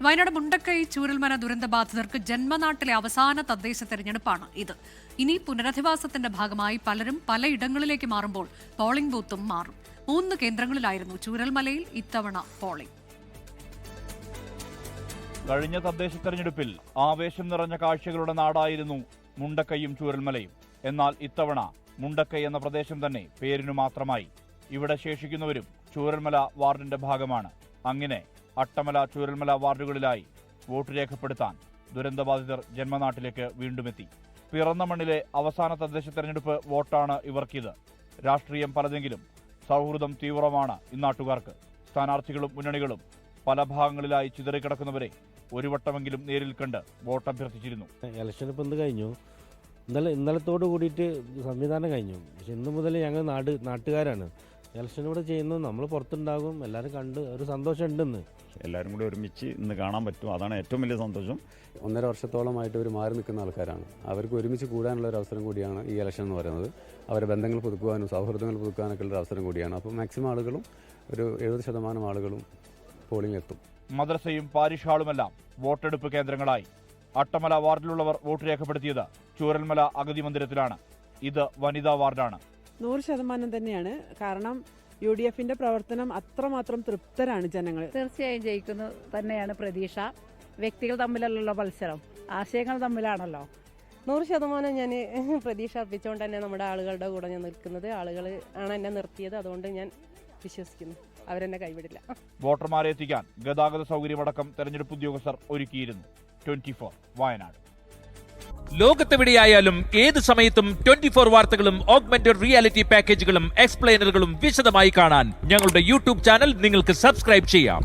വയനാട് മുണ്ടക്കൈ ചൂരൽമല ദുരന്തബാധിതർക്ക് ജന്മനാട്ടിലെ അവസാന തദ്ദേശ തെരഞ്ഞെടുപ്പാണ് ഇത്. ഇനി പുനരധിവാസത്തിന്റെ ഭാഗമായി പലരും പലയിടങ്ങളിലേക്ക് മാറുമ്പോൾ പോളിംഗ് ബൂത്തും മാറും. 3 കേന്ദ്രങ്ങളിലായിരുന്നു ചൂരൽമലയിൽ ഇത്തവണ പോളിംഗ്. കഴിഞ്ഞ തദ്ദേശ തെരഞ്ഞെടുപ്പിൽ ആവേശം നിറഞ്ഞ കാഴ്ചകളുടെ നാടായിരുന്നു മുണ്ടക്കൈയും ചൂരൽമലയും. എന്നാൽ ഇത്തവണ മുണ്ടക്കൈ എന്ന പ്രദേശം തന്നെ പേരിനു മാത്രമായി. ഇവിടെ ശേഷിക്കുന്നവരും ചൂരൽമല വാർഡിന്റെ ഭാഗമാണ്. അങ്ങനെ അട്ടമല, ചൂരൽമല വാർഡുകളിലായി വോട്ട് രേഖപ്പെടുത്താൻ ദുരന്തബാധിതർ ജന്മനാട്ടിലേക്ക് വീണ്ടുമെത്തി. പിറന്ന മണ്ണിലെ അവസാന തദ്ദേശ തെരഞ്ഞെടുപ്പ് വോട്ടാണ് ഇവർക്കിത്. രാഷ്ട്രീയം പലതെങ്കിലും സൗഹൃദം തീവ്രമാണ് ഇന്നാട്ടുകാർക്ക്. സ്ഥാനാർത്ഥികളും മുന്നണികളും പല ഭാഗങ്ങളിലായി ചിതറിക്കിടക്കുന്നവരെ ഒരു വട്ടമെങ്കിലും നേരിൽ കണ്ട് വോട്ടഭ്യർത്ഥിച്ചിരുന്നു. ഇലക്ഷൻ ഇപ്പം കഴിഞ്ഞു, ഇന്നലത്തോട് കൂടിയിട്ട് സംവിധാനം കഴിഞ്ഞു. പക്ഷെ ഇന്നു മുതൽ ഞങ്ങൾ നാട്ടുകാരാണ് ഇലക്ഷൻ ഇവിടെ ചെയ്യുന്നത്. നമ്മൾ പുറത്തുണ്ടാകും, എല്ലാവരും കണ്ട് ഒരു സന്തോഷം ഉണ്ടെന്ന്. എല്ലാവരും കൂടി ഒരുമിച്ച് ഇന്ന് കാണാൻ പറ്റും, അതാണ് ഏറ്റവും വലിയ സന്തോഷം. 1.5 വർഷത്തോളമായിട്ട് ഇവർ മാറി നിൽക്കുന്ന ആൾക്കാരാണ്. അവർക്ക് ഒരുമിച്ച് കൂടാനുള്ള ഒരു അവസരം കൂടിയാണ് ഈ ഇലക്ഷൻ എന്ന് പറയുന്നത്. അവരെ ബന്ധങ്ങൾ പുതുക്കുവാനും സൗഹൃദങ്ങൾ പുതുക്കാനൊക്കെ ഉള്ള അവസരം കൂടിയാണ്. അപ്പോൾ മാക്സിമം ആളുകളും, ഒരു 70% ആളുകളും പോളിംഗ് എത്തും. മദ്രസയും പാരിഷ് ഹാളുമെല്ലാം വോട്ടെടുപ്പ് കേന്ദ്രങ്ങളായി. അട്ടമല വാർഡിലുള്ളവർ വോട്ട് രേഖപ്പെടുത്തിയത് ചൂരൽമല അഗതി മന്ദിരത്തിലാണ്. ഇത് വനിതാ വാർഡാണ്. 100% തന്നെയാണ്. കാരണം UDFന്റെ പ്രവർത്തനം അത്രമാത്രം തൃപ്തരാണ് ജനങ്ങൾ. തീർച്ചയായും ജയിക്കുന്നു തന്നെയാണ് പ്രതീക്ഷ. വ്യക്തികൾ തമ്മിലുള്ള മത്സരം, ആശയങ്ങൾ തമ്മിലാണല്ലോ. 100% ഞാൻ പ്രതീക്ഷ അർപ്പിച്ചുകൊണ്ട് തന്നെ നമ്മുടെ ആളുകളുടെ കൂടെ ഞാൻ നിൽക്കുന്നത്. ആളുകൾ ആണ് എന്നെ നിർത്തിയത്, അതുകൊണ്ട് ഞാൻ വിശ്വസിക്കുന്നു അവരെന്നെ കൈവിടില്ല. വോട്ടർമാരെ എത്തിക്കാൻ ഗതാഗത സൗകര്യമടക്കം തെരഞ്ഞെടുപ്പ് ഉദ്യോഗസ്ഥർ ഒരുക്കിയിരുന്നു. 24 വയനാട്. ലോകത്തെവിടെയായാലും ഏത് സമയത്തും 24 വാർത്തകളും ഓഗ്മെന്റഡ് റിയാലിറ്റി പാക്കേജുകളും എക്സ്പ്ലെയിനറുകളും വിശദമായി കാണാൻ ഞങ്ങളുടെ യൂട്യൂബ് ചാനൽ നിങ്ങൾക്ക് സബ്സ്ക്രൈബ് ചെയ്യാം.